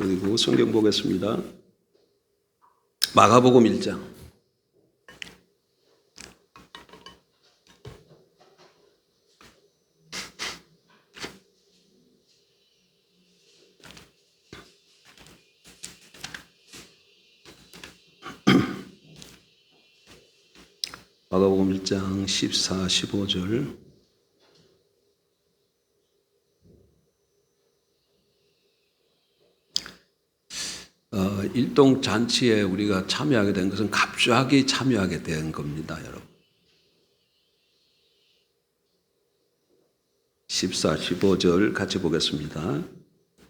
그리고 성경 보겠습니다. 마가복음 1장. 마가복음 1장 14, 15절. 일동 잔치에 우리가 참여하게 된 것은 갑자기 참여하게 된 겁니다, 여러분. 14, 15절 같이 보겠습니다.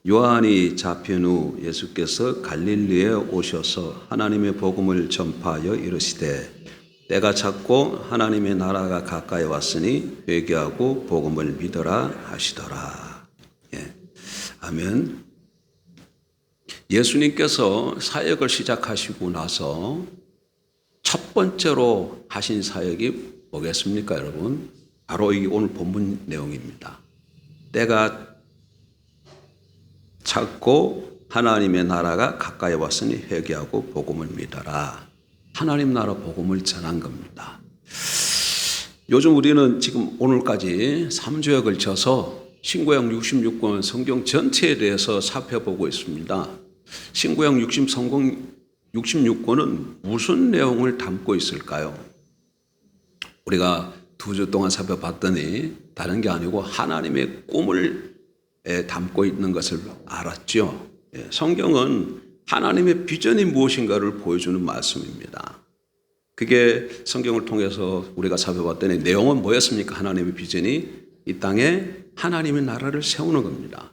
요한이 잡힌 후 예수께서 갈릴리에 오셔서 하나님의 복음을 전파하여 이르시되 때가 찼고 하나님의 나라가 가까이 왔으니 회개하고 복음을 믿어라 하시더라. 예. 아멘. 예수님께서 사역을 시작하시고 나서 첫 번째로 하신 사역이 뭐겠습니까, 여러분? 바로 이 오늘 본문 내용입니다. 때가 찼고 하나님의 나라가 가까이 왔으니 회개하고 복음을 믿어라. 하나님 나라 복음을 전한 겁니다. 요즘 우리는 지금 오늘까지 3주에 걸쳐서 신구약 66권 성경 전체에 대해서 살펴보고 있습니다. 신구약 66권은 무슨 내용을 담고 있을까요? 우리가 2주 동안 살펴봤더니 다른 게 아니고 하나님의 꿈을 담고 있는 것을 알았죠. 성경은 하나님의 비전이 무엇인가를 보여주는 말씀입니다. 그게 성경을 통해서 우리가 살펴봤더니 내용은 뭐였습니까? 하나님의 비전이 이 땅에 하나님의 나라를 세우는 겁니다.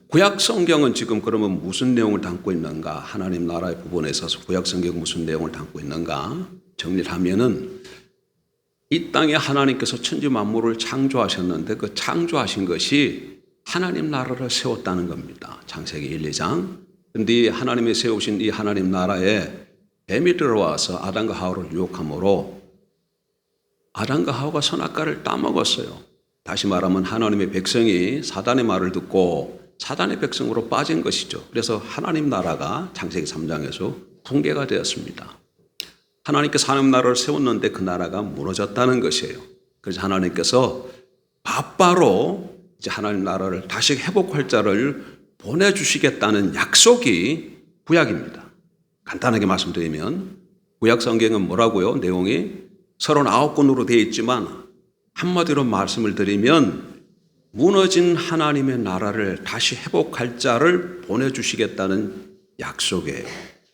구약 성경은 지금 그러면 무슨 내용을 담고 있는가? 하나님 나라의 부분에 있어서 구약 성경은 무슨 내용을 담고 있는가? 정리를 하면은 이 땅에 하나님께서 천지 만물을 창조하셨는데 그 창조하신 것이 하나님 나라를 세웠다는 겁니다. 창세기 1, 2장. 그런데 하나님이 세우신 이 하나님 나라에 뱀이 들어와서 아담과 하와를 유혹함으로 아담과 하와가 선악과를 따먹었어요. 다시 말하면 하나님의 백성이 사단의 말을 듣고 사단의 백성으로 빠진 것이죠. 그래서 하나님 나라가 창세기 3장에서 붕괴가 되었습니다. 하나님께서 하나님 나라를 세웠는데 그 나라가 무너졌다는 것이에요. 그래서 하나님께서 바로 이제 하나님 나라를 다시 회복할 자를 보내주시겠다는 약속이 구약입니다. 간단하게 말씀드리면 구약 성경은 뭐라고요? 내용이 39권으로 되어 있지만 한마디로 말씀을 드리면 무너진 하나님의 나라를 다시 회복할 자를 보내주시겠다는 약속이에요.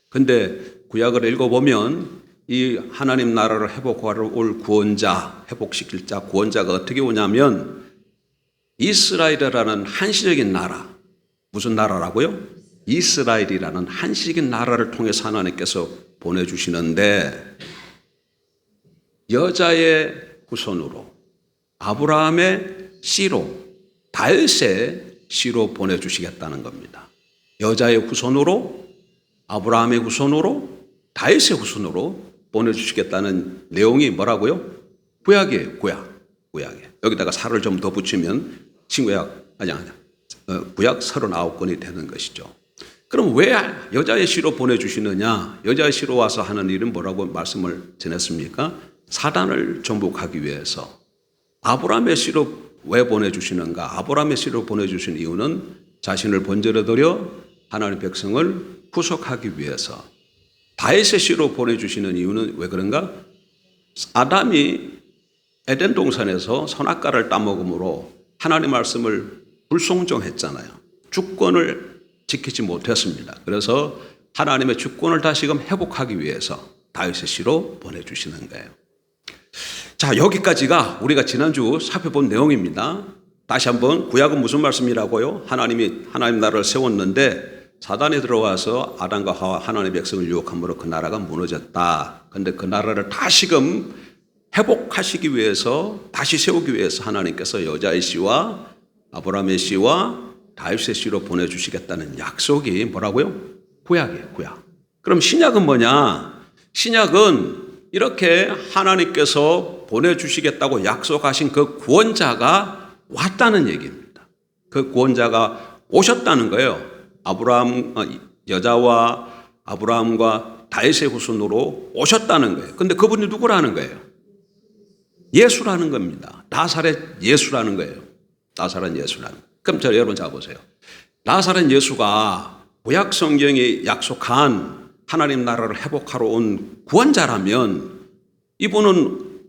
그런데 구약을 읽어보면 이 하나님 나라를 회복하러 올 구원자, 회복시킬 자, 구원자가 어떻게 오냐면 이스라엘이라는 한시적인 나라, 무슨 나라라고요? 이스라엘이라는 한시적인 나라를 통해서 하나님께서 보내주시는데 여자의 후손으로 아브라함의 씨로 다윗의 씨로 보내주시겠다는 겁니다. 여자의 후손으로 아브라함의 후손으로 다윗의 후손으로 보내주시겠다는 내용이 뭐라고요? 구약이에요. 구약에 여기다가 살을 좀 더 붙이면 신구약 구약 39권이 되는 것이죠. 그럼 왜 여자의 씨로 보내주시느냐? 여자의 씨로 와서 하는 일은 뭐라고 말씀을 전했습니까? 사단을 정복하기 위해서. 아브라함의 씨로 왜 보내주시는가? 아브라함의 씨로 보내주신 이유는 자신을 번제로 드려 하나님의 백성을 구속하기 위해서. 다윗의 씨로 보내주시는 이유는 왜 그런가? 아담이 에덴 동산에서 선악과를 따먹음으로 하나님의 말씀을 불순종했잖아요. 주권을 지키지 못했습니다. 그래서 하나님의 주권을 다시금 회복하기 위해서 다윗의 씨로 보내주시는 거예요. 자, 여기까지가 우리가 지난주 살펴본 내용입니다. 다시 한번 구약은 무슨 말씀이라고요? 하나님 나라를 세웠는데 사단이 들어와서 아담과 하와 하나님의 백성을 유혹함으로 그 나라가 무너졌다. 그런데 그 나라를 다시금 회복하시기 위해서 다시 세우기 위해서 하나님께서 여자의 씨와 아브라함의 씨와 다윗의 씨로 보내주시겠다는 약속이 뭐라고요? 구약이에요. 구약. 그럼 신약은 뭐냐? 신약은 이렇게 하나님께서 보내주시겠다고 약속하신 그 구원자가 왔다는 얘기입니다. 그 구원자가 오셨다는 거예요. 여자와 아브라함과 다윗의 후손으로 오셨다는 거예요. 근데 그분이 누구라는 거예요? 예수라는 겁니다. 나사렛 예수라는 거예요. 나사렛 예수라는. 그럼 여러분 잘 보세요. 나사렛 예수가 구약 성경이 약속한 하나님 나라를 회복하러 온 구원자라면 이분은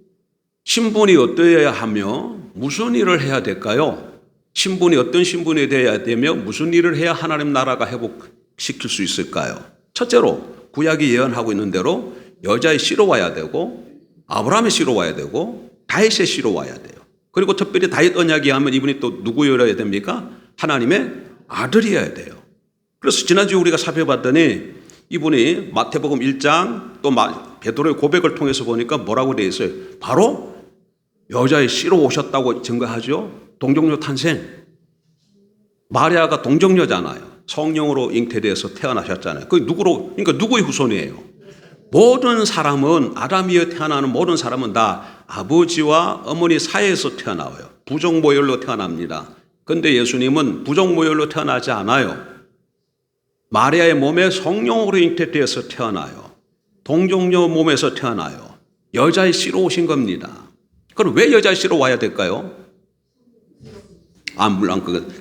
신분이 어떠해야 하며 무슨 일을 해야 될까요? 신분이 어떤 신분이 되어야 되며 무슨 일을 해야 하나님 나라가 회복시킬 수 있을까요? 첫째로 구약이 예언하고 있는 대로 여자의 씨로 와야 되고 아브라함의 씨로 와야 되고 다윗의 씨로 와야 돼요. 그리고 특별히 다윗 언약이 하면 이분이 또 누구여야 됩니까? 하나님의 아들이어야 돼요. 그래서 지난주에 우리가 살펴봤더니 이분이 마태복음 1장 또 베드로의 고백을 통해서 보니까 뭐라고 되어 있어요? 바로 여자의 씨로 오셨다고 증거하죠. 동정녀 탄생. 마리아가 동정녀잖아요. 성령으로 잉태되어서 태어나셨잖아요. 그 그러니까 누구의 후손이에요? 모든 사람은 아담이어 태어나는 모든 사람은 다 아버지와 어머니 사이에서 태어나와요. 부정모혈로 태어납니다. 그런데 예수님은 부정모혈로 태어나지 않아요. 마리아의 몸에 성령으로 잉태되어서 태어나요. 동정녀 몸에서 태어나요. 여자의 씨로 오신 겁니다. 그럼 왜 여자의 씨로 와야 될까요? 물론 그건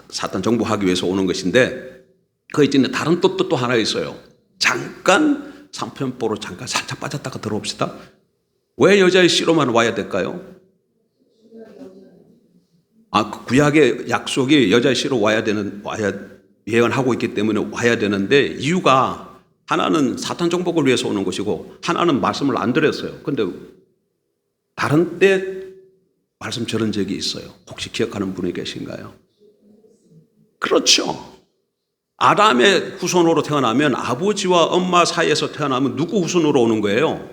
사탄 정복하기 위해서 오는 것인데 그 이제는 다른 뜻도 또 하나 있어요. 잠깐 상편보로 잠깐 살짝 빠졌다가 들어옵시다. 왜 여자의 씨로만 와야 될까요? 구약의 약속이 여자의 씨로 와야 예언하고 있기 때문에 와야 되는데 이유가 하나는 사탄 정복을 위해서 오는 것이고 하나는 말씀을 안 드렸어요. 근데 다른 때 말씀 들은 적이 있어요. 혹시 기억하는 분이 계신가요? 그렇죠. 아담의 후손으로 태어나면 아버지와 엄마 사이에서 태어나면 누구 후손으로 오는 거예요?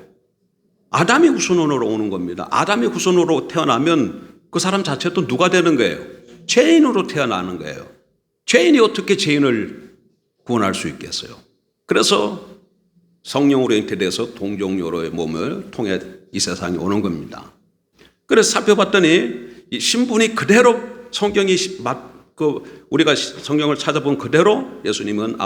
아담의 후손으로 오는 겁니다. 아담의 후손으로 태어나면 그 사람 자체도 누가 되는 거예요? 죄인으로 태어나는 거예요. 죄인이 어떻게 죄인을 구원할 수 있겠어요? 그래서 성령으로 잉태돼서 동정녀로의 몸을 통해 이 세상에 오는 겁니다. 그래서 살펴봤더니 이 신분이 그대로 성경이 우리가 성경을 찾아본 그대로 예수님은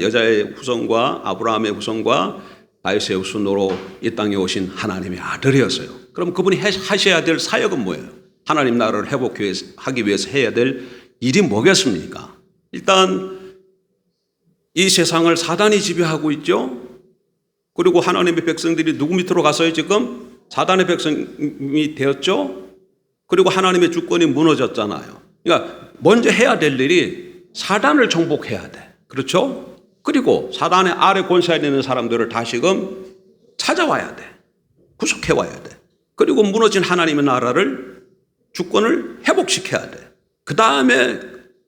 여자의 후손과 아브라함의 후손과 다윗의 후손으로 이 땅에 오신 하나님의 아들이었어요. 그럼 그분이 하셔야 될 사역은 뭐예요? 하나님 나라를 회복하기 위해서 해야 될 일이 뭐겠습니까? 일단 이 세상을 사단이 지배하고 있죠. 그리고 하나님의 백성들이 누구 밑으로 가서요? 지금 사단의 백성이 되었죠. 그리고 하나님의 주권이 무너졌잖아요. 그러니까 먼저 해야 될 일이 사단을 정복해야 돼. 그렇죠? 그리고 사단의 아래 권세에 있는 사람들을 다시금 찾아와야 돼. 구속해와야 돼. 그리고 무너진 하나님의 나라를 주권을 회복시켜야 돼. 그 다음에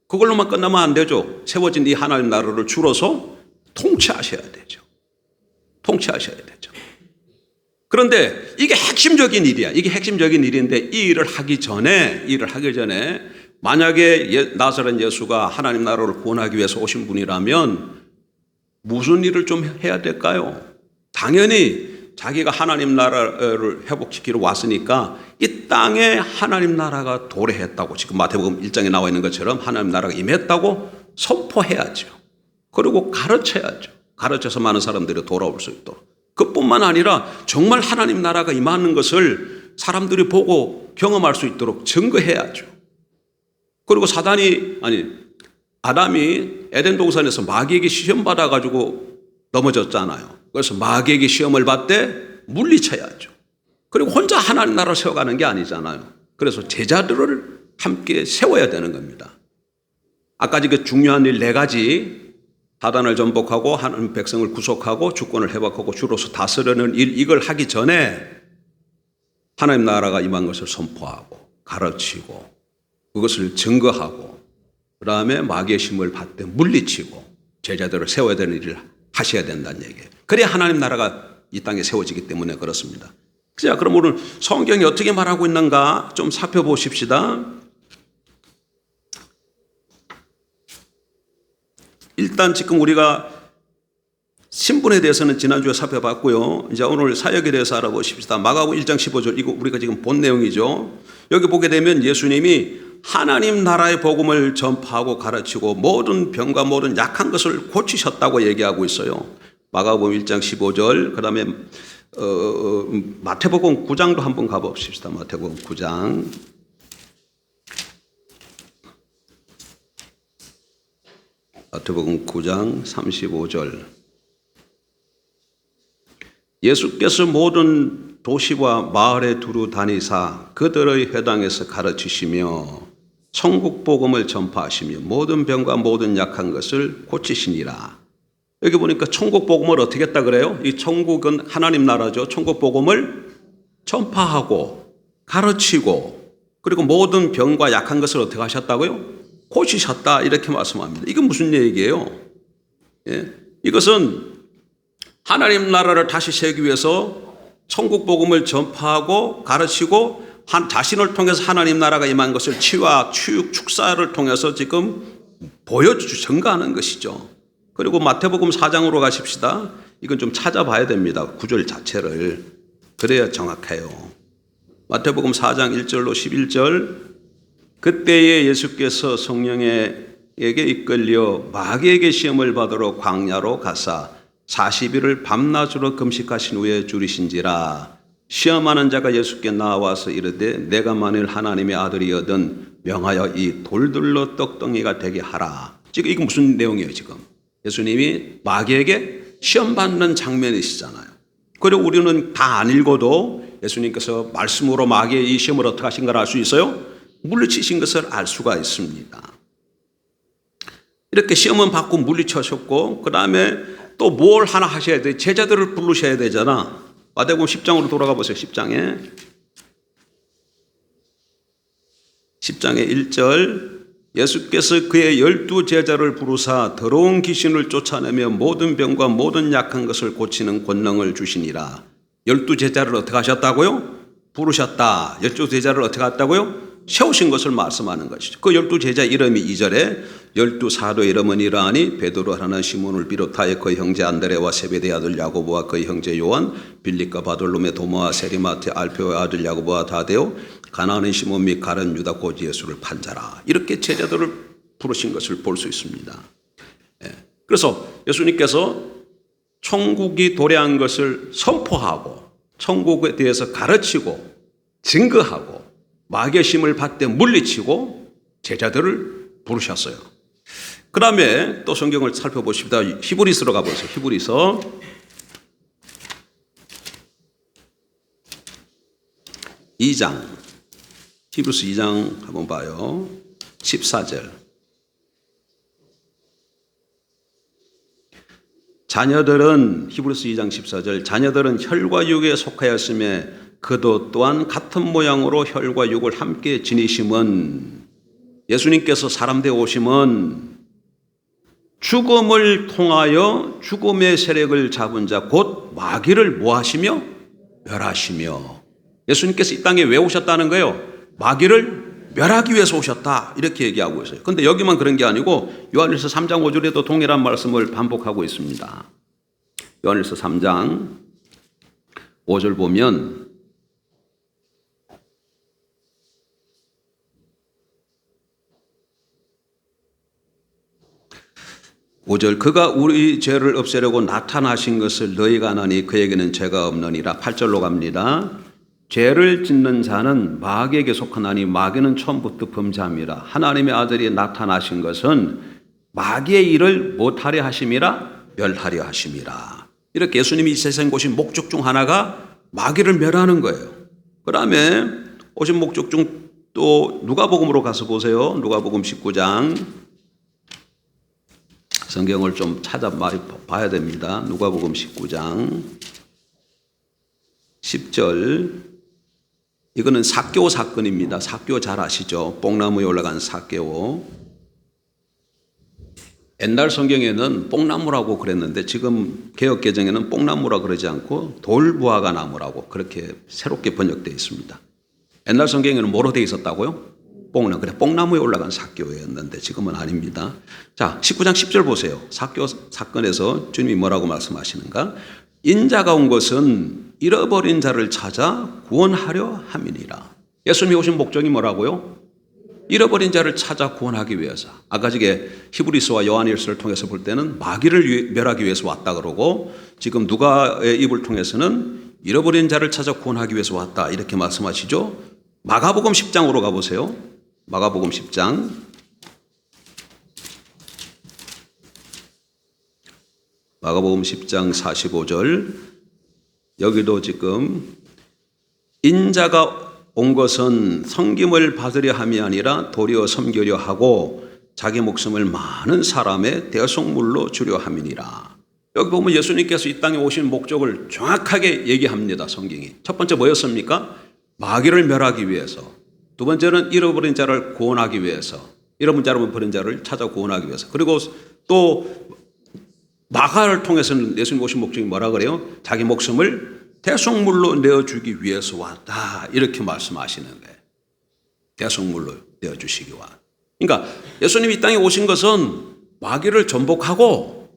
그걸로만 끝나면 안 되죠. 세워진 이 하나님 나라를 줄어서 통치하셔야 되죠. 통치하셔야 되죠. 그런데 이게 핵심적인 일이야. 이게 핵심적인 일인데 이 일을 하기 전에 만약에 나사렛 예수가 하나님 나라를 구원하기 위해서 오신 분이라면 무슨 일을 좀 해야 될까요? 당연히 자기가 하나님 나라를 회복시키러 왔으니까 이 땅에 하나님 나라가 도래했다고 지금 마태복음 1장에 나와 있는 것처럼 하나님 나라가 임했다고 선포해야죠. 그리고 가르쳐야죠. 가르쳐서 많은 사람들이 돌아올 수 있도록. 그뿐만 아니라 정말 하나님 나라가 임하는 것을 사람들이 보고 경험할 수 있도록 증거해야죠. 그리고 아담이 에덴 동산에서 마귀에게 시험 받아가지고 넘어졌잖아요. 그래서 마귀에게 시험을 받되 물리쳐야죠. 그리고 혼자 하나님 나라를 세워가는 게 아니잖아요. 그래서 제자들을 함께 세워야 되는 겁니다. 아까 그 중요한 일 4가지, 사단을 전복하고 하나님 백성을 구속하고 주권을 회복하고 주로서 다스리는 일, 이걸 하기 전에 하나님 나라가 임한 것을 선포하고 가르치고 그것을 증거하고 그 다음에 마귀의 심을 받되 물리치고 제자들을 세워야 되는 일을 하셔야 된다는 얘기예요. 그래야 하나님 나라가 이 땅에 세워지기 때문에 그렇습니다. 자, 그럼 오늘 성경이 어떻게 말하고 있는가 좀 살펴보십시다. 일단 지금 우리가 신분에 대해서는 지난주에 살펴봤고요. 이제 오늘 사역에 대해서 알아보십시다. 마가복음 1장 15절, 이거 우리가 지금 본 내용이죠. 여기 보게 되면 예수님이 하나님 나라의 복음을 전파하고 가르치고 모든 병과 모든 약한 것을 고치셨다고 얘기하고 있어요. 마가복음 1장 15절, 그 다음에 마태복음 9장도 한번 가봅시다. 마태복음 9장. 마태복음 9장 35절. 예수께서 모든 도시와 마을에 두루 다니사 그들의 회당에서 가르치시며 천국 복음을 전파하시며 모든 병과 모든 약한 것을 고치시니라. 여기 보니까 천국 복음을 어떻게 했다 그래요? 이 천국은 하나님 나라죠. 천국 복음을 전파하고 가르치고 그리고 모든 병과 약한 것을 어떻게 하셨다고요? 고치셨다, 이렇게 말씀합니다. 이건 무슨 얘기예요? 예? 이것은 하나님 나라를 다시 세우기 위해서 천국 복음을 전파하고 가르치고 자신을 통해서 하나님 나라가 임한 것을 치유와 축사를 통해서 지금 증거하는 것이죠. 그리고 마태복음 4장으로 가십시다. 이건 좀 찾아봐야 됩니다. 구절 자체를. 그래야 정확해요. 마태복음 4장 1절로 11절. 그때에 예수께서 성령에게 이끌려 마귀에게 시험을 받으러 광야로 가사 40일을 밤낮으로 금식하신 후에 줄이신지라. 시험하는 자가 예수께 나와서 이르되 내가 만일 하나님의 아들이거든 명하여 이 돌들로 떡덩이가 되게 하라. 지금 이거 무슨 내용이에요? 지금 예수님이 마귀에게 시험받는 장면이시잖아요. 그리고 우리는 다 안 읽어도 예수님께서 말씀으로 마귀의 이 시험을 어떻게 하신 걸 알 수 있어요? 물리치신 것을 알 수가 있습니다. 이렇게 시험은 받고 물리치셨고 그 다음에 또 뭘 하나 하셔야 돼? 제자들을 부르셔야 되잖아. 마태복음 10장으로 돌아가 보세요. 10장에 1절. 예수께서 그의 12 제자를 부르사 더러운 귀신을 쫓아내며 모든 병과 모든 약한 것을 고치는 권능을 주시니라. 12 제자를 어떻게 하셨다고요? 부르셨다. 12 제자를 어떻게 했다고요? 세우신 것을 말씀하는 것이죠. 그 12 제자 이름이 2절에 12 사도 이름은 이러하니 베드로 하는 시몬을 비롯하여 그의 형제 안드레와 세베대의 아들 야고보와 그의 형제 요한, 빌립과 바돌로메, 도마와 세리마테, 알페오의 아들 야고보와 다데오, 가나안의 시몬 및 가룟 유다 곧 예수를 판자라. 이렇게 제자들을 부르신 것을 볼 수 있습니다. 그래서 예수님께서 천국이 도래한 것을 선포하고 천국에 대해서 가르치고 증거하고 마귀의 심을 받되 물리치고 제자들을 부르셨어요. 그 다음에 또 성경을 살펴보십시다. 히브리서로 가보세요. 히브리서 2장. 히브리서 2장 한번 봐요. 14절. 자녀들은 히브리서 2장 14절. 자녀들은 혈과 육에 속하였음에 그도 또한 같은 모양으로 혈과 육을 함께 지니심은 예수님께서 사람 되어 오심은 죽음을 통하여 죽음의 세력을 잡은 자 곧 마귀를 뭐하시며 멸하시며. 예수님께서 이 땅에 왜 오셨다는 거예요? 마귀를 멸하기 위해서 오셨다, 이렇게 얘기하고 있어요. 그런데 여기만 그런 게 아니고 요한일서 3장 5절에도 동일한 말씀을 반복하고 있습니다. 요한일서 3장 5절 보면 5절. 그가 우리 죄를 없애려고 나타나신 것을 너희가 아나니 그에게는 죄가 없느니라. 8절로 갑니다. 죄를 짓는 자는 마귀에게 속하나니 마귀는 처음부터 범죄함이라. 하나님의 아들이 나타나신 것은 마귀의 일을 못하려 하심이라, 멸하려 하심이라. 이렇게 예수님이 이 세상에 오신 목적 중 하나가 마귀를 멸하는 거예요. 그 다음에 오신 목적 중 또 누가복음으로 가서 보세요. 누가복음 19장. 성경을 좀 찾아봐야 됩니다. 누가복음 19장 10절. 이거는 삭개오 사건입니다. 삭개오 잘 아시죠? 뽕나무에 올라간 삭개오. 옛날 성경에는 뽕나무라고 그랬는데 지금 개역개정에는 뽕나무라 그러지 않고 돌무화과 나무라고 그렇게 새롭게 번역되어 있습니다. 옛날 성경에는 뭐로 되어 있었다고요? 뽕나무. 그래, 뽕나무에 올라간 삭개오였는데 지금은 아닙니다. 자, 19장 10절 보세요. 삭개오 사건에서 주님이 뭐라고 말씀하시는가? 인자가 온 것은 잃어버린 자를 찾아 구원하려 함이니라. 예수님이 오신 목적이 뭐라고요? 잃어버린 자를 찾아 구원하기 위해서. 아까 저게 히브리서와 요한일서를 통해서 볼 때는 마귀를 멸하기 위해서 왔다 그러고, 지금 누가의 입을 통해서는 잃어버린 자를 찾아 구원하기 위해서 왔다 이렇게 말씀하시죠. 마가복음 10장으로 가보세요. 마가복음 10장. 마가복음 10장 45절. 여기도 지금 인자가 온 것은 섬김을 받으려 함이 아니라 도리어 섬기려 하고 자기 목숨을 많은 사람의 대속물로 주려 함이니라. 여기 보면 예수님께서 이 땅에 오신 목적을 정확하게 얘기합니다. 성경이. 첫 번째 뭐였습니까? 마귀를 멸하기 위해서. 두 번째는 잃어버린 자를 구원하기 위해서. 잃어버린 자를 찾아 구원하기 위해서. 그리고 또 마가를 통해서는 예수님 오신 목적이 뭐라 그래요? 자기 목숨을 대속물로 내어주기 위해서 왔다 이렇게 말씀하시는 거예요. 대속물로 내어주시기 와. 그러니까 예수님이 이 땅에 오신 것은 마귀를 전복하고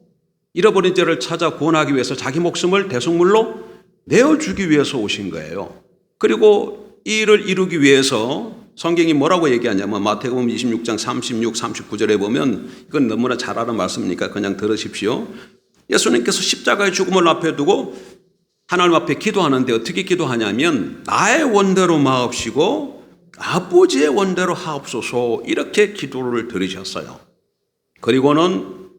잃어버린 자를 찾아 구원하기 위해서 자기 목숨을 대속물로 내어주기 위해서 오신 거예요. 그리고 이 일을 이루기 위해서 성경이 뭐라고 얘기하냐면 마태복음 26장 36, 39절에 보면, 이건 너무나 잘 아는 말씀이니까 그냥 들으십시오. 예수님께서 십자가의 죽음을 앞에 두고 하나님 앞에 기도하는데 어떻게 기도하냐면 나의 원대로 마옵시고 아버지의 원대로 하옵소서 이렇게 기도를 드리셨어요. 그리고는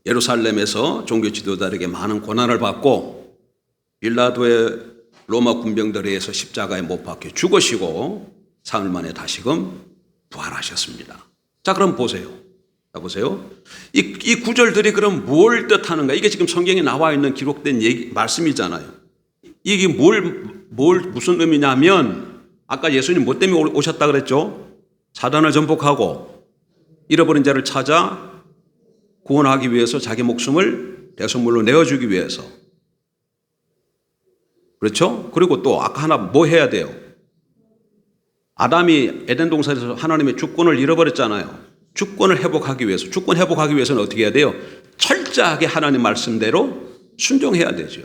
예루살렘에서 종교 지도자들에게 많은 고난을 받고 빌라도의 로마 군병들에 의해서 십자가에 못 박혀 죽으시고 사흘 만에 다시금 부활하셨습니다. 자, 그럼 보세요. 자, 보세요. 이 구절들이 그럼 뭘 뜻하는가? 이게 지금 성경에 나와 있는 기록된 말씀이잖아요. 이게 무슨 의미냐면, 아까 예수님 뭐 때문에 오셨다 그랬죠? 사단을 전복하고 잃어버린 자를 찾아 구원하기 위해서 자기 목숨을 대속물로 내어주기 위해서. 그렇죠? 그리고 또 아까 하나 뭐 해야 돼요? 아담이 에덴 동산에서 하나님의 주권을 잃어버렸잖아요. 주권을 회복하기 위해서. 주권 회복하기 위해서는 어떻게 해야 돼요? 철저하게 하나님 말씀대로 순종해야 되죠.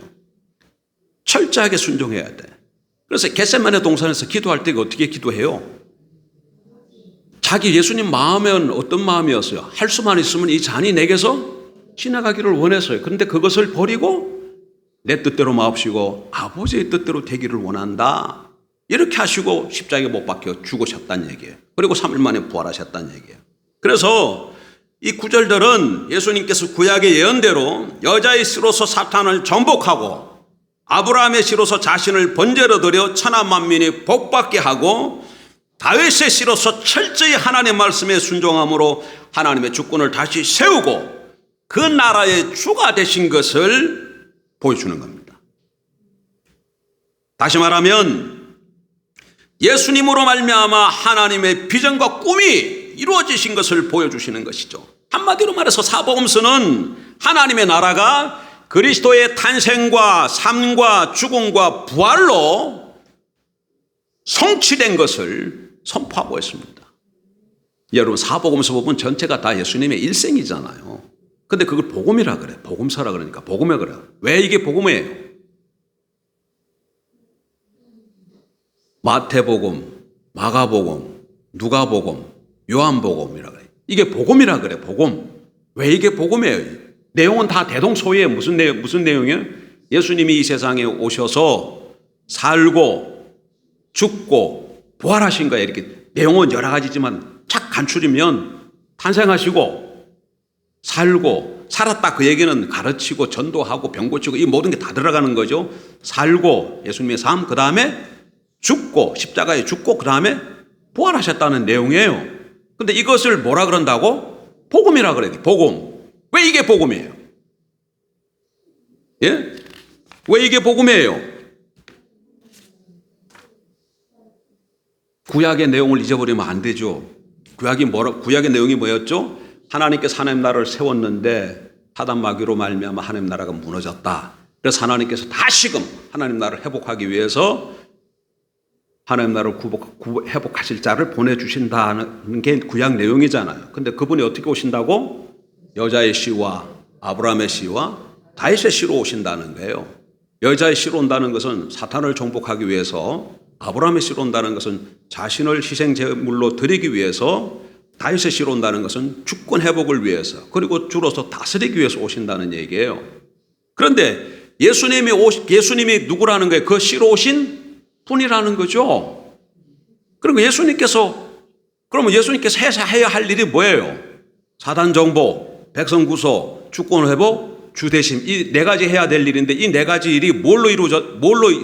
철저하게 순종해야 돼. 그래서 겟세마네 동산에서 기도할 때 어떻게 기도해요? 자기 예수님 마음은 어떤 마음이었어요? 할 수만 있으면 이 잔이 내게서 지나가기를 원했어요. 그런데 그것을 버리고 내 뜻대로 마옵시고 아버지의 뜻대로 되기를 원한다. 이렇게 하시고 십자가에 못 박혀 죽으셨다는 얘기예요. 그리고 3일 만에 부활하셨다는 얘기예요. 그래서 이 구절들은 예수님께서 구약의 예언대로 여자의 씨로서 사탄을 전복하고 아브라함의 씨로서 자신을 번제로 드려 천하 만민이 복받게 하고 다윗의 씨로서 철저히 하나님의 말씀에 순종함으로 하나님의 주권을 다시 세우고 그 나라의 주가 되신 것을 보여주는 겁니다. 다시 말하면 예수님으로 말미암아 하나님의 비전과 꿈이 이루어지신 것을 보여주시는 것이죠. 한마디로 말해서 사복음서는 하나님의 나라가 그리스도의 탄생과 삶과 죽음과 부활로 성취된 것을 선포하고 있습니다. 여러분, 사복음서 보면 전체가 다 예수님의 일생이잖아요. 근데 그걸 복음이라 그래. 복음서라 그러니까 복음에 그래. 왜 이게 복음이에요? 마태복음, 마가복음, 누가복음, 요한복음이라 그래. 이게 복음이라 그래. 복음. 왜 이게 복음이에요? 내용은 다 대동소이해요. 무슨 내용이에요? 예수님이 이 세상에 오셔서 살고 죽고 부활하신 거예요. 이렇게 내용은 여러 가지지만 착 간추리면 탄생하시고 살고 살았다 그 얘기는 가르치고 전도하고 병 고치고 이 모든 게 다 들어가는 거죠. 살고 예수님의 삶, 그 다음에 죽고 십자가에 죽고 그 다음에 부활하셨다는 내용이에요. 근데 이것을 뭐라 그런다고? 복음이라 그래야 돼. 복음. 왜 이게 복음이에요? 예? 왜 이게 복음이에요? 구약의 내용을 잊어버리면 안 되죠. 구약의 내용이 뭐였죠? 하나님께서 하나님 나라를 세웠는데 사단 마귀로 말미암아 하나님 나라가 무너졌다. 그래서 하나님께서 다시금 하나님 나라를 회복하기 위해서 하나님 나라를 회복하실 자를 보내주신다는 게 구약 내용이잖아요. 근데 그분이 어떻게 오신다고? 여자의 씨와 아브라함의 씨와 다윗의 씨로 오신다는 거예요. 여자의 씨로 온다는 것은 사탄을 정복하기 위해서 아브라함의 씨로 온다는 것은 자신을 희생제물로 드리기 위해서, 다윗의 씨로 온다는 것은 주권 회복을 위해서, 그리고 주로서 다스리기 위해서 오신다는 얘기예요. 그런데 예수님이 누구라는 거예요? 그 씨로 오신 분이라는 거죠. 그러면 예수님께서 해야 할 일이 뭐예요? 사단 정복, 백성 구속, 주권 회복, 주 대심, 이 네 가지 해야 될 일인데, 이 네 가지 일이 뭘로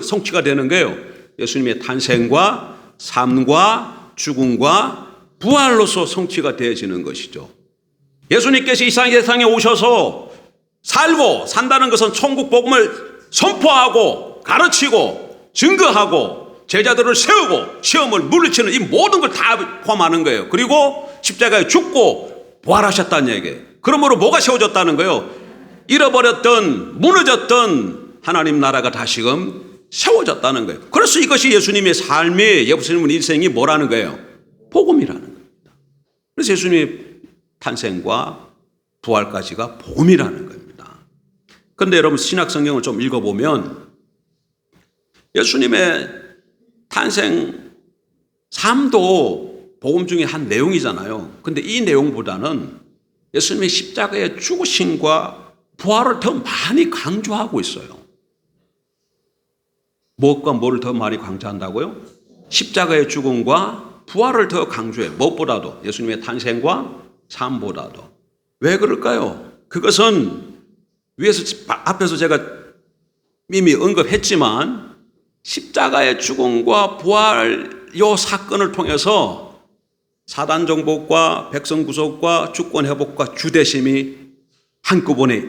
성취가 되는 거예요? 예수님의 탄생과 삶과 죽음과 부활로서 성취가 되어지는 것이죠. 예수님께서 이 세상에 오셔서 살고 산다는 것은 천국 복음을 선포하고 가르치고 증거하고 제자들을 세우고 시험을 물리치는 이 모든 걸 다 포함하는 거예요. 그리고 십자가에 죽고 부활하셨다는 얘기예요. 그러므로 뭐가 세워졌다는 거예요? 잃어버렸던, 무너졌던 하나님 나라가 다시금 세워졌다는 거예요. 그래서 이것이 예수님의 삶이, 예수님의 인생이 뭐라는 거예요? 복음이라는 겁니다. 그래서 예수님의 탄생과 부활까지가 복음이라는 겁니다. 그런데 여러분, 신약 성경을 좀 읽어보면 예수님의 탄생 삶도 복음 중에 한 내용이잖아요. 그런데 이 내용보다는 예수님의 십자가의 죽으심과 부활을 더 많이 강조하고 있어요. 무엇과 뭐를 더 많이 강조한다고요? 십자가의 죽음과 부활을 더 강조해요. 무엇보다도, 예수님의 탄생과 삶보다도. 왜 그럴까요? 그것은 앞에서 제가 이미 언급했지만 십자가의 죽음과 부활 요 사건을 통해서 사단 정복과 백성 구속과 주권 회복과 주대심이 한꺼번에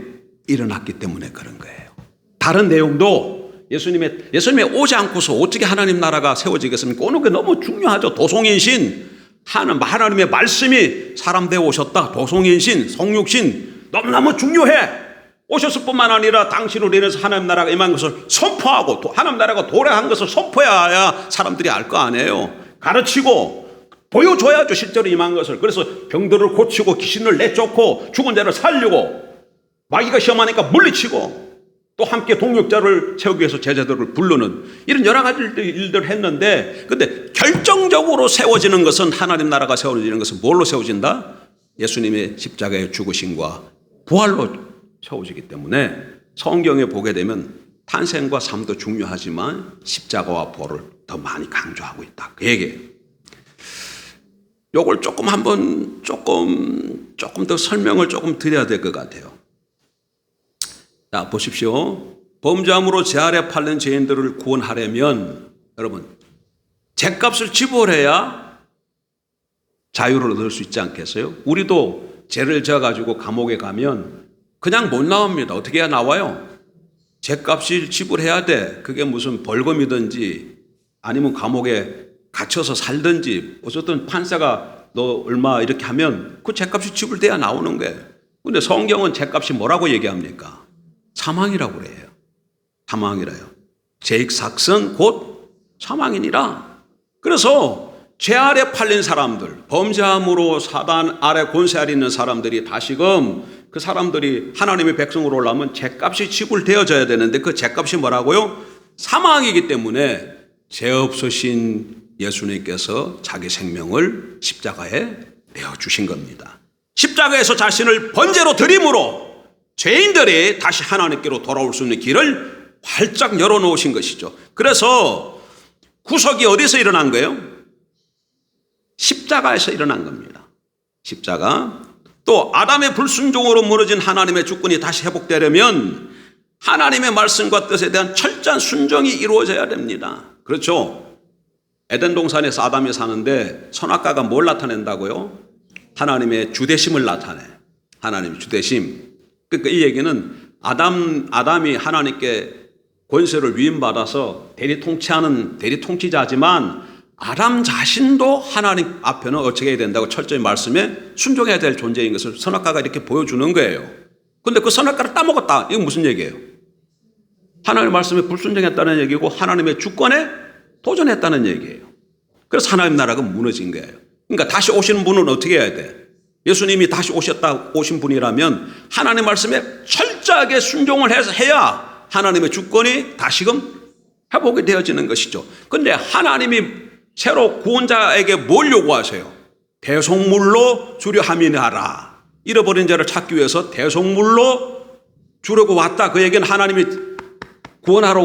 일어났기 때문에 그런 거예요. 다른 내용도 예수님이 오지 않고서 어떻게 하나님 나라가 세워지겠습니까? 오는 게 너무 중요하죠. 도성인신, 하나님의 말씀이 사람 되어 오셨다. 도성인신, 성육신 너무너무 중요해. 오셨을 뿐만 아니라 당신으로 인해서 하나님 나라가 임한 것을 선포하고, 또 하나님 나라가 도래한 것을 선포해야 사람들이 알 거 아니에요. 가르치고 보여줘야죠, 실제로 임한 것을. 그래서 병들을 고치고 귀신을 내쫓고 죽은 자를 살리고 마귀가 시험하니까 물리치고 또 함께 동력자를 세우기 위해서 제자들을 부르는 이런 여러 가지 일들을 했는데, 근데 결정적으로 세워지는 것은, 하나님 나라가 세워지는 것은 뭘로 세워진다? 예수님의 십자가의 죽으심과 부활로 세워지기 때문에 성경에 보게 되면 탄생과 삶도 중요하지만 십자가와 부활을 더 많이 강조하고 있다, 그 얘기예요. 요걸 조금 더 설명을 조금 드려야 될 것 같아요. 자, 보십시오. 범죄함으로 제 아래 팔린 죄인들을 구원하려면, 여러분, 죄값을 지불해야 자유를 얻을 수 있지 않겠어요? 우리도 죄를 져가지고 감옥에 가면 그냥 못 나옵니다. 어떻게 해야 나와요? 죄값을 지불해야 돼. 그게 무슨 벌금이든지 아니면 감옥에 갇혀서 살든지, 어쨌든 판사가 너 얼마 이렇게 하면 그 죄값이 지불돼야 나오는 거예요. 그런데 성경은 죄값이 뭐라고 얘기합니까? 사망이라고 그래요. 사망이라요. 죄익삭선 곧 사망이니라. 그래서 죄 아래 팔린 사람들, 범죄함으로 사단 아래 권세 아래 있는 사람들이 다시금, 그 사람들이 하나님의 백성으로 올라오면 죄값이 지불되어져야 되는데, 그 죄값이 뭐라고요? 사망이기 때문에 죄 없으신 예수님께서 자기 생명을 십자가에 내어주신 겁니다. 십자가에서 자신을 번제로 드림으로 죄인들이 다시 하나님께로 돌아올 수 있는 길을 활짝 열어놓으신 것이죠. 그래서 구속이 어디서 일어난 거예요? 십자가에서 일어난 겁니다. 십자가. 또 아담의 불순종으로 무너진 하나님의 주권이 다시 회복되려면 하나님의 말씀과 뜻에 대한 철저한 순종이 이루어져야 됩니다. 그렇죠? 에덴 동산에서 아담이 사는데 선악과가 뭘 나타낸다고요? 하나님의 주대심을 나타내. 하나님의 주대심. 그러니까 이 얘기는 아담이 하나님께 권세를 위임받아서 대리통치자지만 아담 자신도 하나님 앞에는 어떻게 해야 된다고 철저히 말씀에 순종해야 될 존재인 것을 선악과가 이렇게 보여주는 거예요. 그런데 그 선악과를 따먹었다. 이건 무슨 얘기예요? 하나님의 말씀에 불순종했다는 얘기고 하나님의 주권에 도전했다는 얘기예요. 그래서 하나님 나라가 무너진 거예요. 그러니까 다시 오시는 분은 어떻게 해야 돼? 예수님이 다시 오신 분이라면 하나님의 말씀에 철저하게 순종을 해야 하나님의 주권이 다시금 회복이 되어지는 것이죠. 그런데 하나님이 새로 구원자에게 뭘 요구하세요? 대속물로 주려 함이니하라. 잃어버린 자를 찾기 위해서 대속물로 주려고 왔다. 그 얘기는 하나님이 구원하러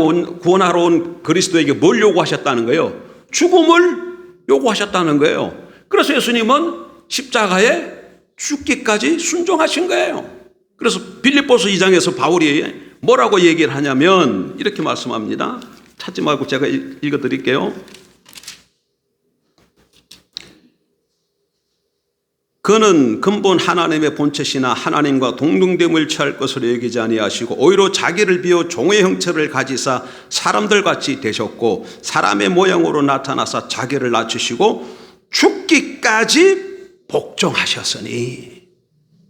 온 그리스도에게 뭘 요구하셨다는 거예요? 죽음을 요구하셨다는 거예요. 그래서 예수님은 십자가에 죽기까지 순종하신 거예요. 그래서 빌립보서 2장에서 바울이 뭐라고 얘기를 하냐면 이렇게 말씀합니다. 찾지 말고 제가 읽어드릴게요. 그는 근본 하나님의 본체시나 하나님과 동등됨을 취할 것으로 여기지 아니하시고 오히려 자기를 비워 종의 형체를 가지사 사람들같이 되셨고 사람의 모양으로 나타나사 자기를 낮추시고 죽기까지 복종하셨으니.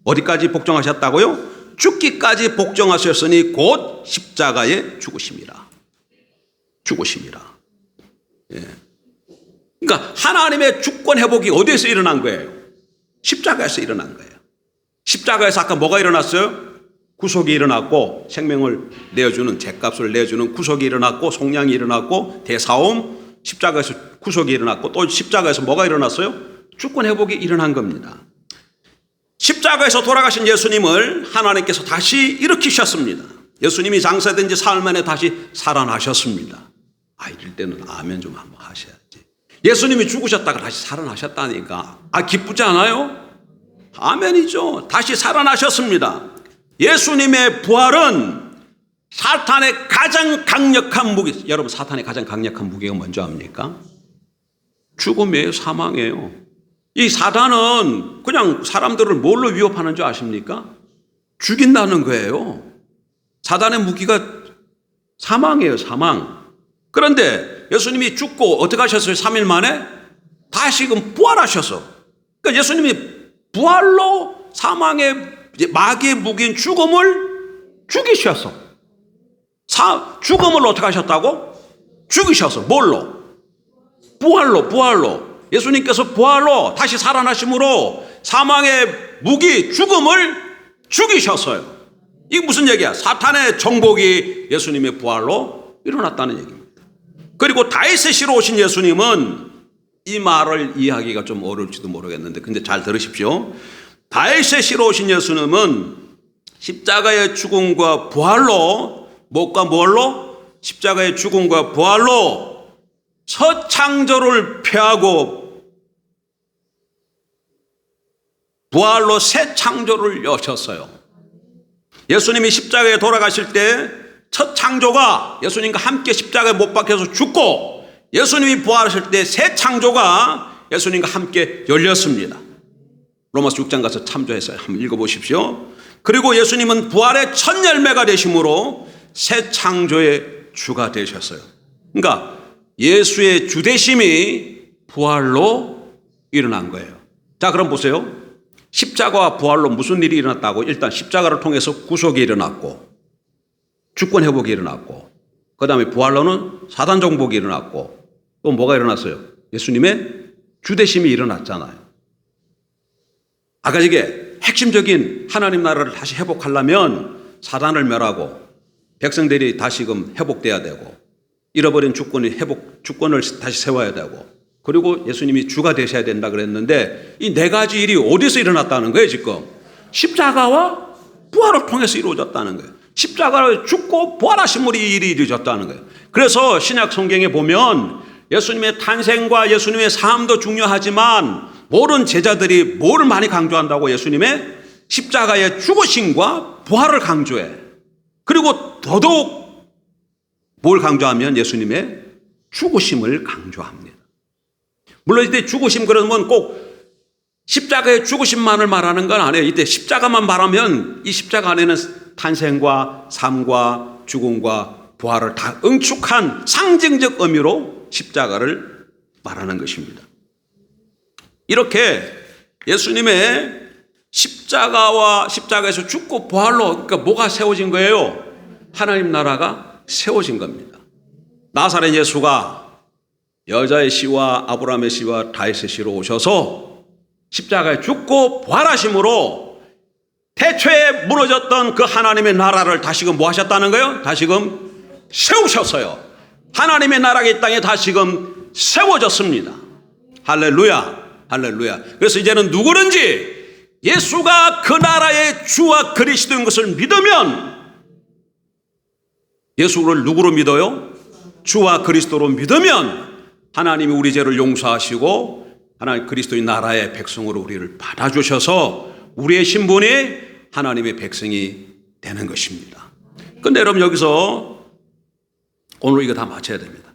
어디까지 복종하셨다고요? 죽기까지 복종하셨으니 곧 십자가에 죽으심이라. 예. 그러니까 하나님의 주권 회복이 어디에서 일어난 거예요? 십자가에서 일어난 거예요. 십자가에서 아까 뭐가 일어났어요? 구속이 일어났고 생명을 내어주는 죗값을 내어주는 구속이 일어났고 속량이 일어났고 대사움, 십자가에서 구속이 일어났고 또 십자가에서 뭐가 일어났어요? 주권 회복이 일어난 겁니다. 십자가에서 돌아가신 예수님을 하나님께서 다시 일으키셨습니다. 예수님이 장사된 지 사흘 만에 다시 살아나셨습니다. 이럴 때는 아멘 좀 한번 하셔야지. 예수님이 죽으셨다가 다시 살아나셨다니까 기쁘지 않아요? 아멘이죠. 다시 살아나셨습니다. 예수님의 부활은 사탄의 가장 강력한 무기. 여러분, 사탄의 가장 강력한 무기가 뭔지 압니까? 죽음이에요. 사망이에요. 이 사탄은 그냥 사람들을 뭘로 위협하는 줄 아십니까? 죽인다는 거예요. 사탄의 무기가 사망이에요. 사망. 그런데 예수님이 죽고 어떻게 하셨어요? 3일 만에 다시금 부활하셔서. 그러니까 예수님이 부활로 사망의 마귀의 무기인 죽음을 죽이셔서. 죽음을 어떻게 하셨다고? 죽이셔서. 뭘로? 부활로. 예수님께서 부활로 다시 살아나심으로 사망의 무기 죽음을 죽이셨어요. 이게 무슨 얘기야? 사탄의 정복이 예수님의 부활로 일어났다는 얘기입니다. 그리고 다윗의 씨로 오신 예수님은 이 말을 이해하기가 좀 어려울지도 모르겠는데 근데 잘 들으십시오. 다윗의 씨로 오신 예수님은 십자가의 죽음과 부활로 무엇과 뭘로? 십자가의 죽음과 부활로 첫 창조를 폐하고 부활로 새 창조를 여셨어요. 예수님이 십자가에 돌아가실 때 첫 창조가 예수님과 함께 십자가에 못 박혀서 죽고 예수님이 부활하실 때 새 창조가 예수님과 함께 열렸습니다. 로마서 6장 가서 참조해서 한번 읽어보십시오. 그리고 예수님은 부활의 첫 열매가 되심으로 새 창조의 주가 되셨어요. 그러니까 예수의 주되심이 부활로 일어난 거예요. 자, 그럼 보세요. 십자가와 부활로 무슨 일이 일어났다고? 일단 십자가를 통해서 구속이 일어났고 주권 회복이 일어났고 그 다음에 부활로는 사단 정복이 일어났고 또 뭐가 일어났어요? 예수님의 주되심이 일어났잖아요. 아까 이게 핵심적인 하나님 나라를 다시 회복하려면 사단을 멸하고 백성들이 다시금 회복돼야 되고 잃어버린 주권을 다시 세워야 되고 그리고 예수님이 주가 되셔야 된다 그랬는데 이 네 가지 일이 어디서 일어났다는 거예요? 지금 십자가와 부활을 통해서 이루어졌다는 거예요. 십자가를 죽고 부활하심으로 이 일이 이루어졌다는 거예요. 그래서 신약 성경에 보면 예수님의 탄생과 예수님의 삶도 중요하지만 모든 제자들이 뭐를 많이 강조한다고? 예수님의 십자가의 죽으심과 부활을 강조해. 그리고 더더욱 뭘 강조하면 예수님의 죽으심을 강조합니다. 물론 이때 죽으심 그러면 꼭 십자가의 죽으심만을 말하는 건 아니에요. 이때 십자가만 말하면 이 십자가 안에는 탄생과 삶과 죽음과 부활을 다 응축한 상징적 의미로 십자가를 말하는 것입니다. 이렇게 예수님의 십자가에서 죽고 부활로 그러니까 뭐가 세워진 거예요? 하나님 나라가 세워진 겁니다. 나사렛 예수가 여자의 씨와 아브라함의 씨와 다윗의 씨로 오셔서 십자가에 죽고 부활하심으로 태초에 무너졌던 그 하나님의 나라를 다시금 뭐 하셨다는 거예요? 다시금 세우셨어요. 하나님의 나라가 이 땅에 다시금 세워졌습니다. 할렐루야, 할렐루야. 그래서 이제는 누구든지 예수가 그 나라의 주와 그리스도인 것을 믿으면, 예수를 누구로 믿어요? 주와 그리스도로 믿으면 하나님이 우리 죄를 용서하시고 하나님 그리스도의 나라의 백성으로 우리를 받아주셔서 우리의 신분이 하나님의 백성이 되는 것입니다. 그런데 여러분, 여기서 오늘 이거 다 마쳐야 됩니다.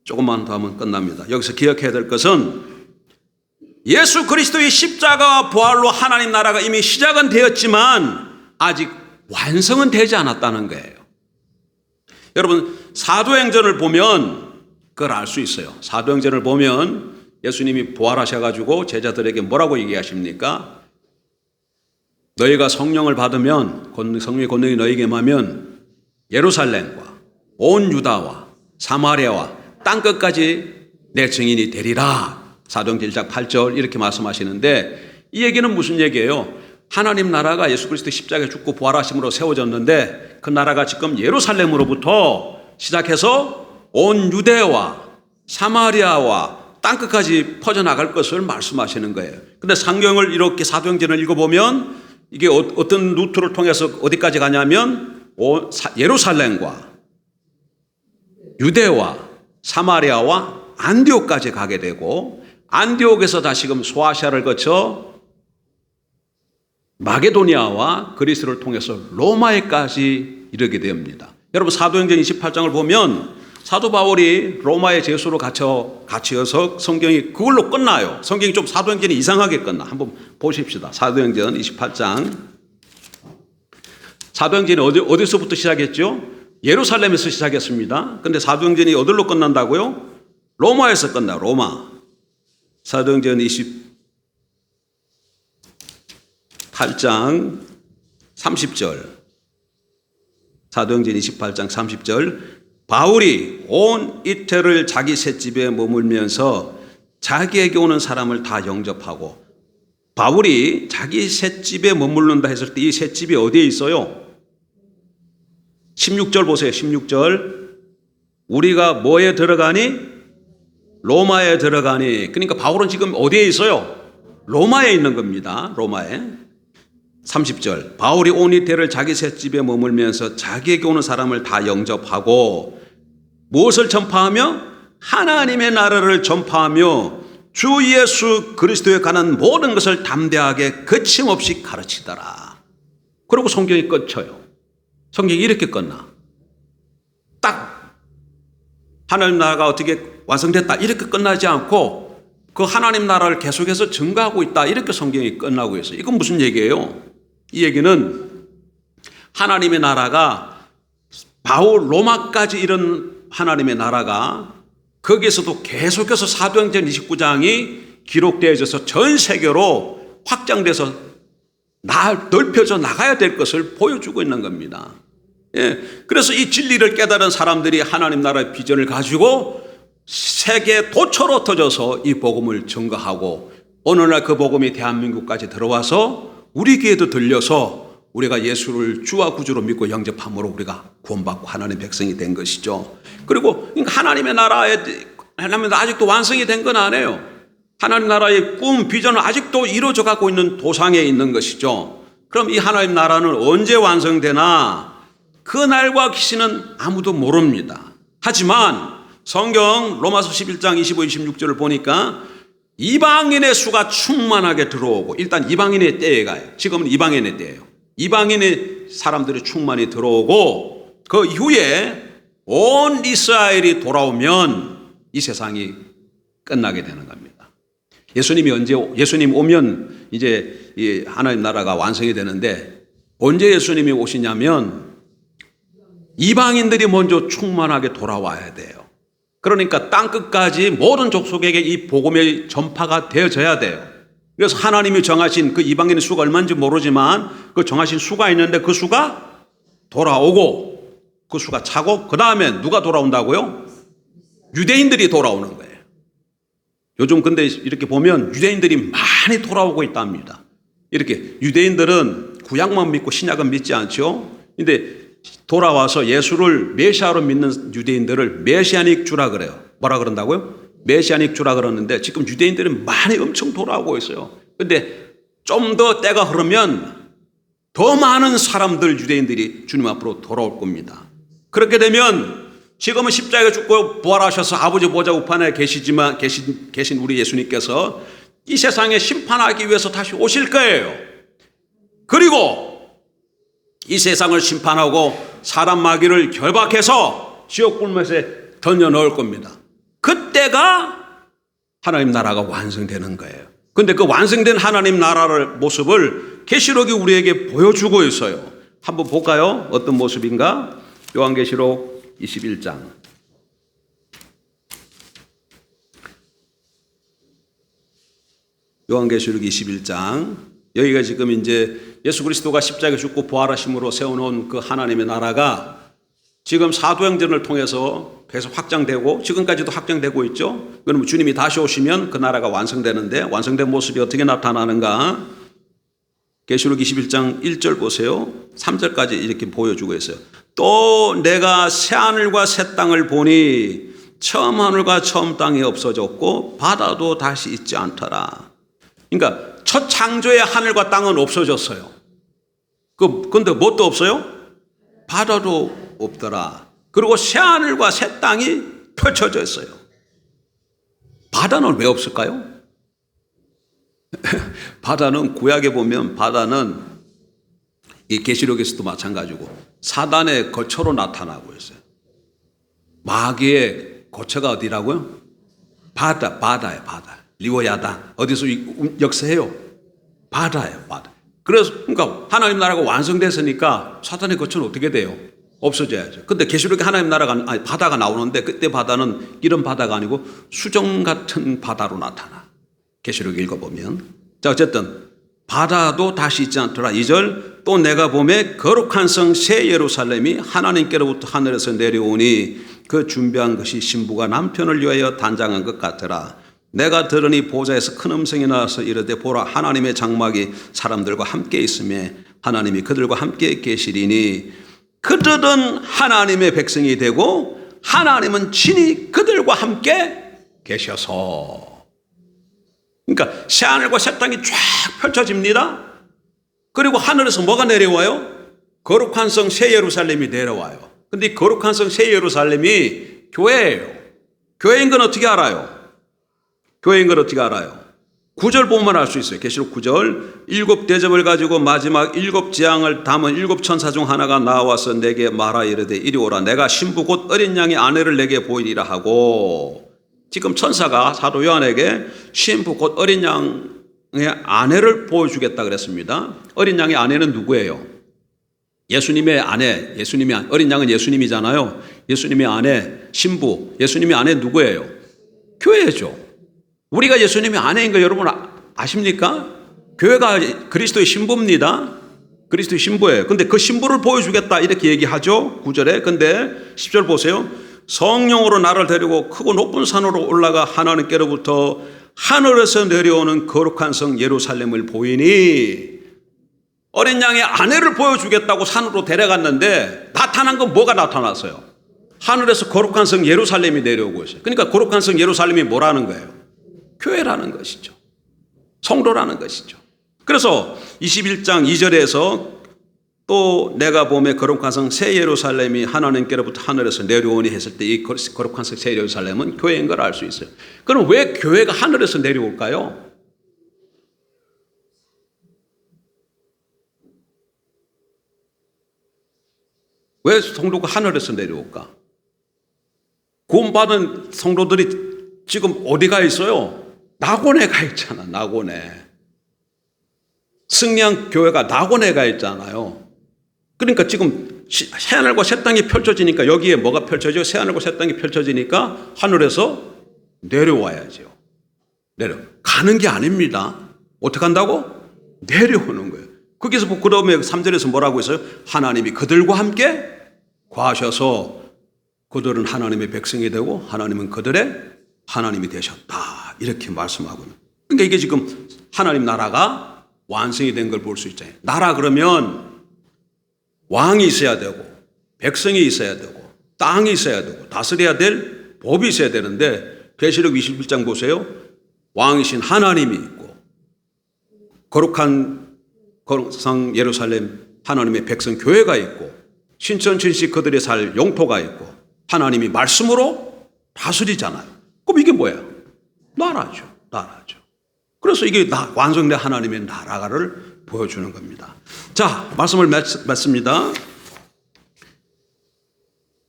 조금만 더 하면 끝납니다. 여기서 기억해야 될 것은 예수 그리스도의 십자가와 부활로 하나님 나라가 이미 시작은 되었지만 아직 완성은 되지 않았다는 거예요. 여러분, 사도행전을 보면 그걸 알 수 있어요. 사도행전을 보면 예수님이 부활하셔가지고 제자들에게 뭐라고 얘기하십니까? 너희가 성령을 받으면, 성령의 권능이 너희에게 임하면 예루살렘과 온 유다와 사마리아와 땅끝까지 내 증인이 되리라. 사도행전 1장 8절 이렇게 말씀하시는데, 이 얘기는 무슨 얘기예요? 하나님 나라가 예수 그리스도 십자가에 죽고 부활하심으로 세워졌는데 그 나라가 지금 예루살렘으로부터 시작해서 온 유대와 사마리아와 땅끝까지 퍼져나갈 것을 말씀하시는 거예요. 근데 성경을 이렇게 사도행전을 읽어보면 이게 어떤 루트를 통해서 어디까지 가냐면 예루살렘과 유대와 사마리아와 안디옥까지 가게 되고, 안디옥에서 다시금 소아시아를 거쳐 마게도니아와 그리스를 통해서 로마에까지 이르게 됩니다. 여러분, 사도행전 28장을 보면 사도 바울이 로마의 죄수로 갇혀서 성경이 그걸로 끝나요. 성경이 좀 사도행전이 이상하게 끝나. 한번 보십시다. 사도행전 28장. 사도행전이 어디서부터 시작했죠? 예루살렘에서 시작했습니다. 근데 사도행전이 어디로 끝난다고요? 로마에서 끝나. 로마. 사도행전 28장 30절. 사도행전 28장 30절. 바울이 온 이태를 자기 셋집에 머물면서 자기에게 오는 사람을 다 영접하고, 바울이 자기 셋집에 머물른다 했을 때 이 셋집이 어디에 있어요? 16절 보세요. 16절. 우리가 뭐에 들어가니? 로마에 들어가니. 그러니까 바울은 지금 어디에 있어요? 로마에 있는 겁니다. 로마에. 30절. 바울이 온 이태를 자기 셋집에 머물면서 자기에게 오는 사람을 다 영접하고 무엇을 전파하며? 하나님의 나라를 전파하며 주 예수 그리스도에 관한 모든 것을 담대하게 거침없이 가르치더라. 그리고 성경이 끝쳐요. 성경이 이렇게 끝나. 딱 하나님 나라가 어떻게 완성됐다 이렇게 끝나지 않고 그 하나님 나라를 계속해서 증가하고 있다 이렇게 성경이 끝나고 있어요. 이건 무슨 얘기예요? 이 얘기는 하나님의 나라가 바울 로마까지 이른 하나님의 나라가 거기에서도 계속해서 사도행전 29장이 기록되어져서 전 세계로 확장돼서 넓혀져 나가야 될 것을 보여주고 있는 겁니다. 예, 그래서 이 진리를 깨달은 사람들이 하나님 나라의 비전을 가지고 세계 도처로 흩어져서 이 복음을 증거하고 어느 날 그 복음이 대한민국까지 들어와서 우리 귀에도 들려서 우리가 예수를 주와 구주로 믿고 영접함으로 우리가 구원받고 하나님의 백성이 된 것이죠. 그리고 하나님의 나라에 아직도 완성이 된 건 아니에요. 하나님 나라의 꿈, 비전은 아직도 이루어져 가고 있는 도상에 있는 것이죠. 그럼 이 하나님 나라는 언제 완성되나? 그 날과 기시는 아무도 모릅니다. 하지만 성경 로마서 11장 25, 26절을 보니까 이방인의 수가 충만하게 들어오고, 일단 이방인의 때에 가요. 지금은 이방인의 때예요. 이방인의 사람들이 충만히 들어오고 그 이후에 온 이스라엘이 돌아오면 이 세상이 끝나게 되는 겁니다. 예수님 오면 이제 이 하나님 나라가 완성이 되는데, 언제 예수님이 오시냐면 이방인들이 먼저 충만하게 돌아와야 돼요. 그러니까 땅끝까지 모든 족속에게 이 복음의 전파가 되어져야 돼요. 그래서 하나님이 정하신 그 이방인의 수가 얼마인지 모르지만 그 정하신 수가 있는데 그 수가 돌아오고 그 수가 차고, 그 다음에 누가 돌아온다고요? 유대인들이 돌아오는 거예요. 요즘 근데 이렇게 보면 유대인들이 많이 돌아오고 있답니다. 이렇게 유대인들은 구약만 믿고 신약은 믿지 않죠. 근데 돌아와서 예수를 메시아로 믿는 유대인들을 메시아닉 주라 그래요. 뭐라 그런다고요? 메시아닉 주라 그러는데 지금 유대인들이 많이 엄청 돌아오고 있어요. 근데 좀 더 때가 흐르면 더 많은 사람들, 유대인들이 주님 앞으로 돌아올 겁니다. 그렇게 되면 지금은 십자가에 죽고 부활하셔서 아버지 보좌 우편에 계신 우리 예수님께서 이 세상에 심판하기 위해서 다시 오실 거예요. 그리고 이 세상을 심판하고 사람 마귀를 결박해서 지옥 불못에 던져 넣을 겁니다. 그때가 하나님 나라가 완성되는 거예요. 그런데 그 완성된 하나님 나라의 모습을 계시록이 우리에게 보여주고 있어요. 한번 볼까요? 어떤 모습인가? 요한계시록 21장. 요한계시록 21장. 여기가 지금 이제 예수 그리스도가 십자가에 죽고 부활하심으로 세워놓은 그 하나님의 나라가 지금 사도행전을 통해서 계속 확장되고 지금까지도 확장되고 있죠. 그러면 주님이 다시 오시면 그 나라가 완성되는데 완성된 모습이 어떻게 나타나는가? 계시록 21장 1절 보세요. 3절까지 이렇게 보여주고 있어요. 또 내가 새하늘과 새 땅을 보니 처음 하늘과 처음 땅이 없어졌고 바다도 다시 있지 않더라. 그러니까 첫 창조의 하늘과 땅은 없어졌어요. 근데 뭣도 없어요? 바다도 없더라. 그리고 새하늘과 새 땅이 펼쳐져 있어요. 바다는 왜 없을까요? 바다는 구약에 보면 바다는 이 계시록에서도 마찬가지고 사단의 거처로 나타나고 있어요. 마귀의 거처가 어디라고요? 바다예요, 바다. 리워야다. 어디서 역사해요? 바다예요, 바다. 그래서 그러니까 하나님 나라가 완성됐으니까 사단의 거처는 어떻게 돼요? 없어져야죠. 근데 계시록에 하나님 나라가 바다가 나오는데 그때 바다는 이런 바다가 아니고 수정 같은 바다로 나타나. 계시록 읽어보면. 자, 어쨌든 바다도 다시 있지 않더라. 2절 또 내가 보매 거룩한 성 새 예루살렘이 하나님께로부터 하늘에서 내려오니 그 준비한 것이 신부가 남편을 위하여 단장한 것 같더라. 내가 들으니 보좌에서 큰 음성이 나와서 이르되 보라 하나님의 장막이 사람들과 함께 있으며 하나님이 그들과 함께 계시리니 그들은 하나님의 백성이 되고 하나님은 친히 그들과 함께 계셔서. 그러니까 새하늘과 새 땅이 쫙 펼쳐집니다. 그리고 하늘에서 뭐가 내려와요? 거룩한 성 새 예루살렘이 내려와요. 근데 이 거룩한 성 새 예루살렘이 교회예요. 교회인 건 어떻게 알아요? 교회인 걸 어떻게 알아요? 9절 보면 알 수 있어요. 계시록 9절 일곱 대접을 가지고 마지막 일곱 재앙을 담은 일곱 천사 중 하나가 나와서 내게 말하 이르되 이리 오라 내가 신부 곧 어린 양의 아내를 내게 보이리라 하고. 지금 천사가 사도 요한에게 신부 곧 어린 양의 아내를 보여주겠다 그랬습니다. 어린 양의 아내는 누구예요? 예수님의 아내, 어린 양은 예수님이잖아요. 예수님의 아내, 신부, 예수님의 아내 누구예요? 교회죠. 우리가 예수님의 아내인 거 여러분 아십니까? 교회가 그리스도의 신부입니다. 그리스도의 신부예요. 근데 그 신부를 보여주겠다 이렇게 얘기하죠. 9절에. 근데 10절 보세요. 성령으로 나를 데리고 크고 높은 산으로 올라가 하나님께로부터 하늘에서 내려오는 거룩한 성 예루살렘을 보이니. 어린 양의 아내를 보여주겠다고 산으로 데려갔는데 나타난 건 뭐가 나타났어요? 하늘에서 거룩한 성 예루살렘이 내려오고 있어요. 그러니까 거룩한 성 예루살렘이 뭐라는 거예요? 교회라는 것이죠. 성도라는 것이죠. 그래서 21장 2절에서 또 내가 보매 거룩한 성 새 예루살렘이 하나님께로부터 하늘에서 내려오니 했을 때 이 거룩한 성 새 예루살렘은 교회인 걸 알 수 있어요. 그럼 왜 교회가 하늘에서 내려올까요? 왜 성도가 하늘에서 내려올까? 구원받은 성도들이 지금 어디가 있어요? 낙원에 가 있잖아. 낙원에. 승리한 교회가 낙원에 가 있잖아요. 그러니까 지금 새하늘과 새 땅이 펼쳐지니까 여기에 뭐가 펼쳐져요? 새하늘과 새 땅이 펼쳐지니까 하늘에서 내려와야죠. 가는 게 아닙니다. 어떻게 한다고? 내려오는 거예요. 거기서 그다음에 3절에서 뭐라고 했어요? 하나님이 그들과 함께 거하셔서 그들은 하나님의 백성이 되고 하나님은 그들의 하나님이 되셨다. 이렇게 말씀하고요. 그러니까 이게 지금 하나님 나라가 완성이 된 걸 볼 수 있잖아요. 나라 그러면 왕이 있어야 되고 백성이 있어야 되고 땅이 있어야 되고 다스려야 될 법이 있어야 되는데 계시록 21장 보세요. 왕이신 하나님이 있고 거룩한 성 예루살렘 하나님의 백성 교회가 있고 신천지식 그들의 살 영토가 있고 하나님이 말씀으로 다스리잖아요. 그럼 이게 뭐야? 나라죠. 나라죠. 그래서 이게 완성된 하나님의 나라를 보여주는 겁니다. 자, 말씀을 맺습니다.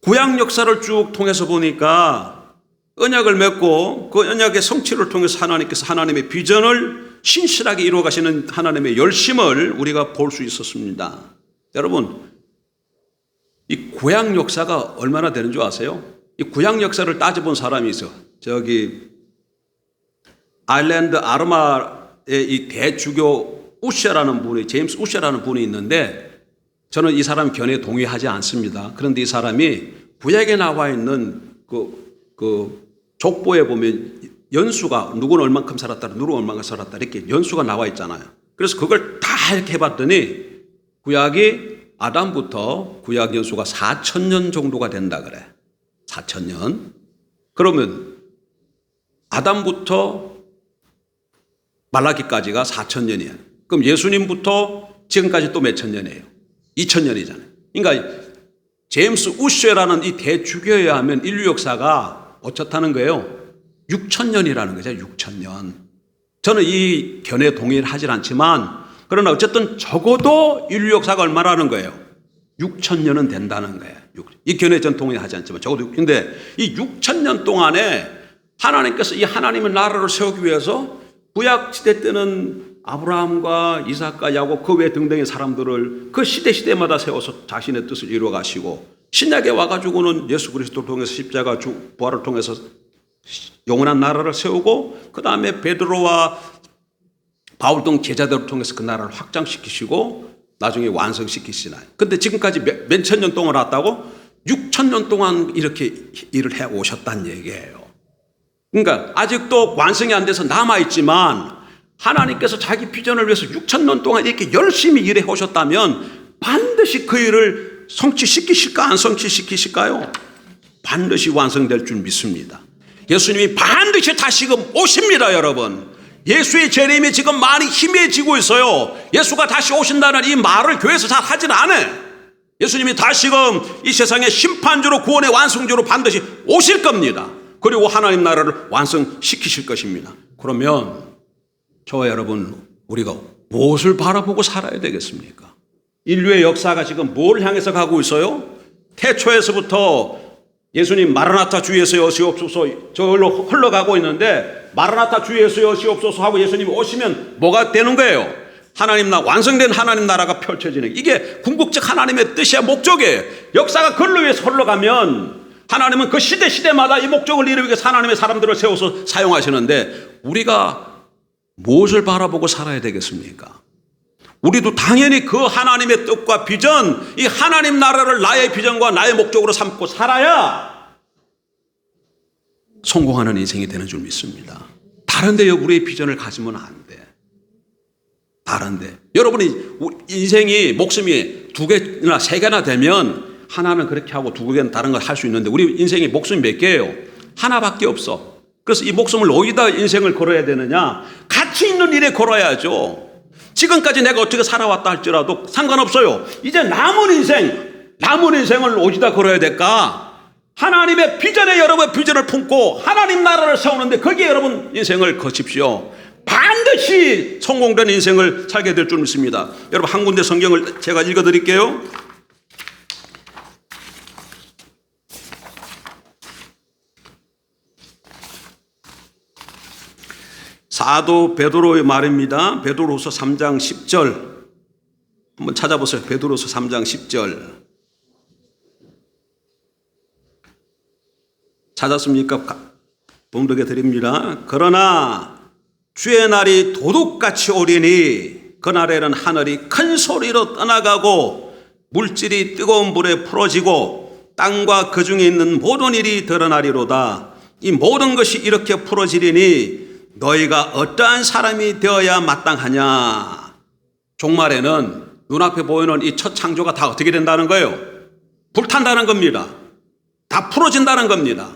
구약 역사를 쭉 통해서 보니까 언약을 맺고 그 언약의 성취를 통해서 하나님께서 하나님의 비전을 신실하게 이루어 가시는 하나님의 열심을 우리가 볼 수 있었습니다. 여러분, 이 구약 역사가 얼마나 되는 줄 아세요? 이 구약 역사를 따져본 사람이 있어. 저기 아일랜드 아르마의 이 대주교 우샤라는 분이, 제임스 우샤라는 분이 있는데 저는 이 사람 견해에 동의하지 않습니다. 그런데 이 사람이 구약에 나와 있는 그 족보에 보면 연수가 누구는 얼만큼 살았다, 누구는 얼만큼 살았다 이렇게 연수가 나와 있잖아요. 그래서 그걸 다 이렇게 해봤더니 구약이 아담부터 구약 연수가 4,000년 정도가 된다 그래. 4,000년. 그러면 아담부터 말라기까지가 4,000년이에요. 그럼 예수님부터 지금까지 또 몇 천 년이에요? 2,000년이잖아요. 그러니까 제임스 우쉐라는 이 대주교에 하면 인류 역사가 어쩌다는 거예요? 6,000년이라는 거죠. 6,000년. 저는 이 견해에 동의를 하질 않지만 그러나 어쨌든 적어도 인류 역사가 얼마라는 거예요? 6,000년은 된다는 거예요. 이 견해에 전 동의하지 않지만 적어도. 근데 이 6,000년 동안에 하나님께서 이 하나님의 나라를 세우기 위해서 구약 시대 때는 아브라함과 이삭과 야곱 그 외 등등의 사람들을 그 시대마다 세워서 자신의 뜻을 이루어 가시고 신약에 와가지고는 예수 그리스도를 통해서 십자가 부활을 통해서 영원한 나라를 세우고 그 다음에 베드로와 바울 등 제자들을 통해서 그 나라를 확장시키시고 나중에 완성시키시나요. 근데 지금까지 몇 천 년 동안 왔다고? 6,000년 동안 이렇게 일을 해 오셨다는 얘기예요. 그러니까 아직도 완성이 안 돼서 남아있지만 하나님께서 자기 비전을 위해서 6,000년 동안 이렇게 열심히 일해 오셨다면 반드시 그 일을 성취시키실까 안 성취시키실까요? 반드시 완성될 줄 믿습니다. 예수님이 반드시 다시금 오십니다, 여러분. 예수의 재림이 지금 많이 희미해지고 있어요. 예수가 다시 오신다는 이 말을 교회에서 잘 하진 않아요. 예수님이 다시금 이 세상의 심판주로 구원의 완성주로 반드시 오실 겁니다. 그리고 하나님 나라를 완성시키실 것입니다. 그러면 저와 여러분, 우리가 무엇을 바라보고 살아야 되겠습니까? 인류의 역사가 지금 뭘 향해서 가고 있어요? 태초에서부터 예수님 마라나타 주 예수 여시옵소서 저걸로 흘러가고 있는데 마라나타 주 예수 여시옵소서 하고 예수님이 오시면 뭐가 되는 거예요? 하나님 나라, 완성된 하나님 나라가 펼쳐지는, 이게 궁극적 하나님의 뜻이야, 목적이에요. 역사가 그걸로 위해서 흘러가면 하나님은 그 시대마다 이 목적을 이루기 위해서 하나님의 사람들을 세워서 사용하시는데 우리가 무엇을 바라보고 살아야 되겠습니까? 우리도 당연히 그 하나님의 뜻과 비전, 이 하나님 나라를 나의 비전과 나의 목적으로 삼고 살아야 성공하는 인생이 되는 줄 믿습니다. 다른 데 우리의 비전을 가지면 안 돼. 다른 데. 여러분이 인생이 목숨이 2개나 3개나 되면 하나는 그렇게 하고 2개는 다른 걸 할 수 있는데 우리 인생이 목숨이 몇 개예요? 하나밖에 없어. 그래서 이 목숨을 어디다 인생을 걸어야 되느냐? 가치 있는 일에 걸어야죠. 지금까지 내가 어떻게 살아왔다 할지라도 상관없어요. 이제 남은 인생을 어디다 걸어야 될까? 하나님의 비전에 여러분 비전을 품고 하나님 나라를 세우는데 거기에 여러분 인생을 거십시오. 반드시 성공된 인생을 살게 될 줄 믿습니다. 여러분 한 군데 성경을 제가 읽어드릴게요. 사도 베드로의 말입니다. 베드로서 3장 10절 한번 찾아보세요. 베드로서 3장 10절 찾았습니까? 봉독해 드립니다. 그러나 주의 날이 도둑같이 오리니 그날에는 하늘이 큰 소리로 떠나가고 물질이 뜨거운 불에 풀어지고 땅과 그 중에 있는 모든 일이 드러나리로다. 이 모든 것이 이렇게 풀어지리니 너희가 어떠한 사람이 되어야 마땅하냐. 종말에는 눈앞에 보이는 이 첫 창조가 다 어떻게 된다는 거예요? 불탄다는 겁니다. 다 풀어진다는 겁니다.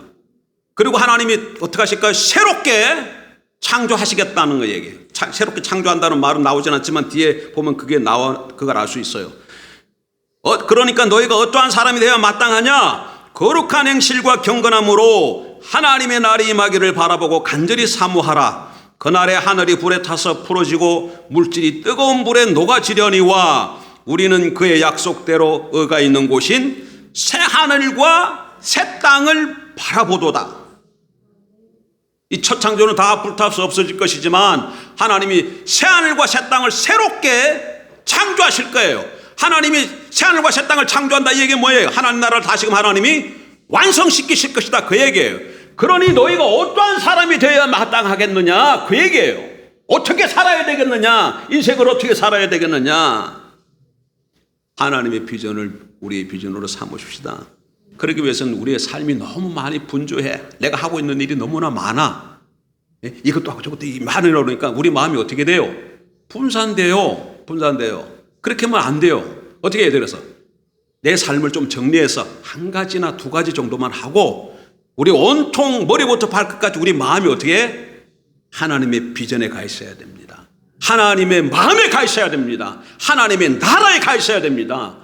그리고 하나님이 어떻게 하실까요? 새롭게 창조하시겠다는 거예요. 새롭게 창조한다는 말은 나오진 않지만 뒤에 보면 그걸 알 수 있어요. 그러니까 너희가 어떠한 사람이 되어야 마땅하냐? 거룩한 행실과 경건함으로 하나님의 날이 임하기를 바라보고 간절히 사모하라. 그날에 하늘이 불에 타서 풀어지고 물질이 뜨거운 불에 녹아지려니와 우리는 그의 약속대로 의가 있는 곳인 새 하늘과 새 땅을 바라보도다. 이 첫 창조는 다 불타서 없어질 것이지만 하나님이 새 하늘과 새 땅을 새롭게 창조하실 거예요. 하나님이 새 하늘과 새 땅을 창조한다, 이 얘기는 뭐예요? 하나님 나라를 다시금 하나님이 완성시키실 것이다, 그 얘기예요. 그러니 너희가 어떠한 사람이 되어야 마땅하겠느냐, 그 얘기예요. 어떻게 살아야 되겠느냐, 인생을 어떻게 살아야 되겠느냐. 하나님의 비전을 우리의 비전으로 삼으십시다. 그러기 위해서는 우리의 삶이 너무 많이 분주해. 내가 하고 있는 일이 너무나 많아. 이것도 하고 저것도 많으려고 그러니까 우리 마음이 어떻게 돼요? 분산돼요. 그렇게 하면 안 돼요. 어떻게 해야 돼서 내 삶을 좀 정리해서 한 가지나 두 가지 정도만 하고 우리 온통 머리부터 발끝까지 우리 마음이 어떻게 해? 하나님의 비전에 가 있어야 됩니다. 하나님의 마음에 가 있어야 됩니다. 하나님의 나라에 가 있어야 됩니다.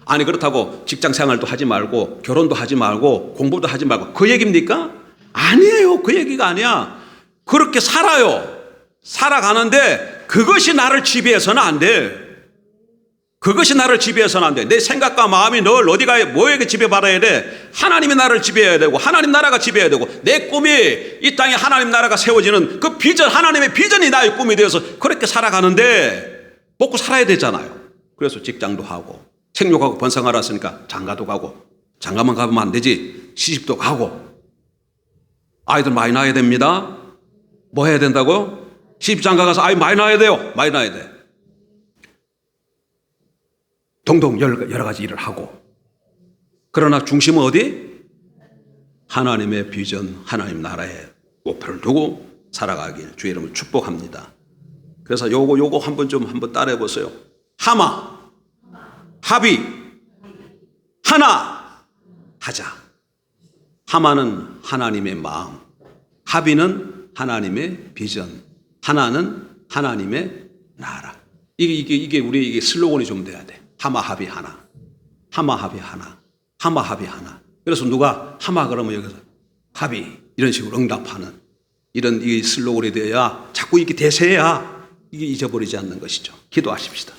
아니 그렇다고 직장 생활도 하지 말고 결혼도 하지 말고 공부도 하지 말고 그 얘기입니까? 아니에요. 그 얘기가 아니야. 그렇게 살아가는데 그것이 나를 지배해서는 안 돼. 그것이 나를 지배해서는 안 돼. 내 생각과 마음이 늘 어디가 뭐에게 지배받아야 돼? 하나님의 나라를 지배해야 되고 하나님 나라가 지배해야 되고 내 꿈이 이 땅에 하나님 나라가 세워지는 그 비전, 하나님의 비전이 나의 꿈이 되어서 그렇게 살아가는데 먹고 살아야 되잖아요. 그래서 직장도 하고 생육하고 번성하라 했으니까 장가도 가고, 장가만 가면 안 되지, 시집도 가고, 아이들 많이 낳아야 됩니다. 뭐 해야 된다고? 시집장가 가서 아이 많이 낳아야 돼요. 많이 낳아야 돼. 동동 여러 가지 일을 하고. 그러나 중심은 어디? 하나님의 비전, 하나님 나라에 목표를 두고 살아가길 주의 이름으로 축복합니다. 그래서 요거 한번 따라해 보세요. 하마, 합의, 하나 하자. 하마는 하나님의 마음, 합의는 하나님의 비전, 하나는 하나님의 나라. 이게 우리 슬로건이 좀 돼야 돼. 하마 합의 하나, 하마 합의 하나, 하마 합의 하나. 그래서 누가 하마 그러면 여기서 합의 이런 식으로 응답하는 이런 이 슬로건이 되어야 자꾸 이게 대세야 이게 잊어버리지 않는 것이죠. 기도하십시다.